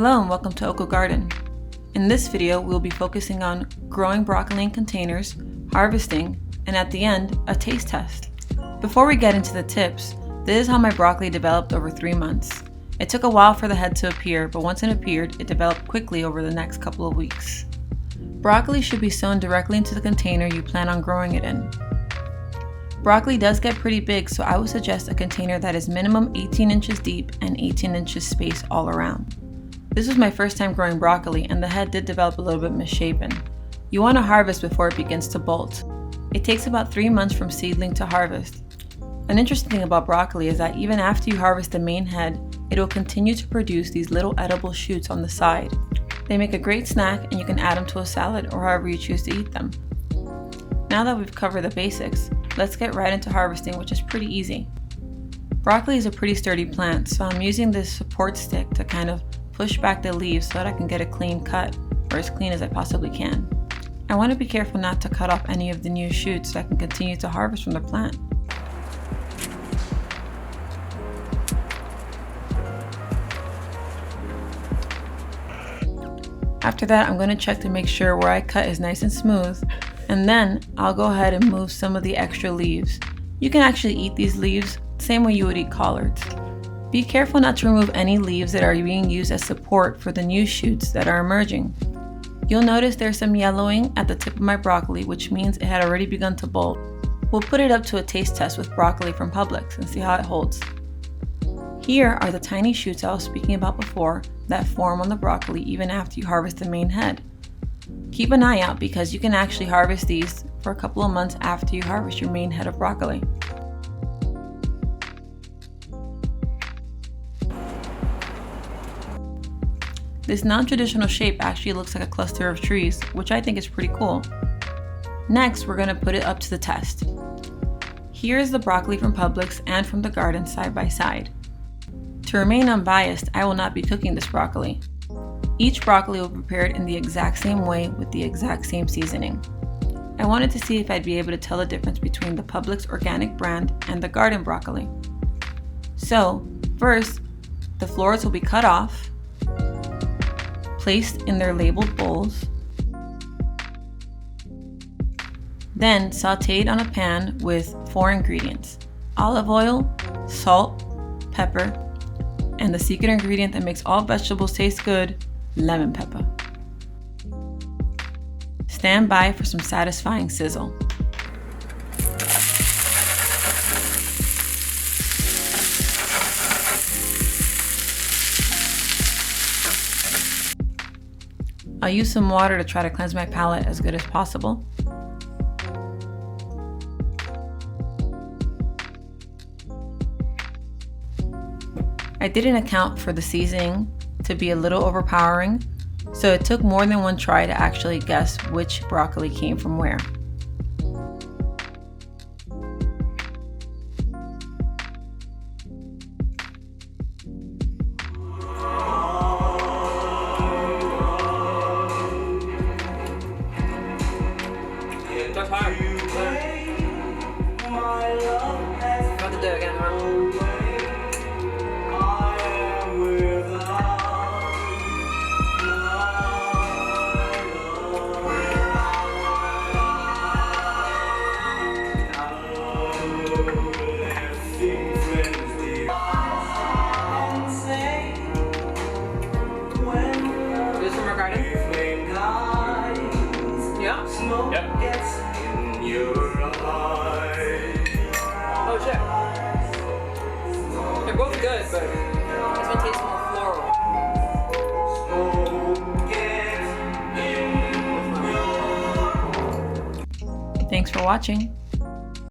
Hello and welcome to Oko Garden. In this video, we'll be focusing on growing broccoli in containers, harvesting, and at the end, a taste test. Before we get into the tips, this is how my broccoli developed over 3 months. It took a while for the head to appear, but once it appeared, it developed quickly over the next couple of weeks. Broccoli should be sown directly into the container you plan on growing it in. Broccoli does get pretty big, so I would suggest a container that is minimum 18 inches deep and 18 inches space all around. This was my first time growing broccoli and the head did develop a little bit misshapen. You want to harvest before it begins to bolt. It takes about 3 months from seedling to harvest. An interesting thing about broccoli is that even after you harvest the main head, it will continue to produce these little edible shoots on the side. They make a great snack and you can add them to a salad or however you choose to eat them. Now that we've covered the basics, let's get right into harvesting, which is pretty easy. Broccoli is a pretty sturdy plant, so I'm using this support stick to kind of push back the leaves so that I can get a clean cut, or as clean as I possibly can. I want to be careful not to cut off any of the new shoots so I can continue to harvest from the plant. After that, I'm going to check to make sure where I cut is nice and smooth, and then I'll go ahead and move some of the extra leaves. You can actually eat these leaves the same way you would eat collards. Be careful not to remove any leaves that are being used as support for the new shoots that are emerging. You'll notice there's some yellowing at the tip of my broccoli, which means it had already begun to bolt. We'll put it up to a taste test with broccoli from Publix and see how it holds. Here are the tiny shoots I was speaking about before that form on the broccoli even after you harvest the main head. Keep an eye out because you can actually harvest these for a couple of months after you harvest your main head of broccoli. This non-traditional shape actually looks like a cluster of trees, which I think is pretty cool. Next, we're going to put it up to the test. Here is the broccoli from Publix and from the garden side by side. To remain unbiased, I will not be cooking this broccoli. Each broccoli will be prepared in the exact same way with the exact same seasoning. I wanted to see if I'd be able to tell the difference between the Publix organic brand and the garden broccoli. So, first, the florets will be cut off, placed in their labeled bowls, then sauteed on a pan with 4 ingredients: olive oil, salt, pepper, and the secret ingredient that makes all vegetables taste good, lemon pepper. Stand by for some satisfying sizzle. I'll use some water to try to cleanse my palate as good as possible. I didn't account for the seasoning to be a little overpowering, so it took more than one try to actually guess which broccoli came from where. That's hard. About to do it again, huh? This from our garden? Yeah? Yep. Oh shit. They're both good, but this one tastes more floral. Thanks for watching.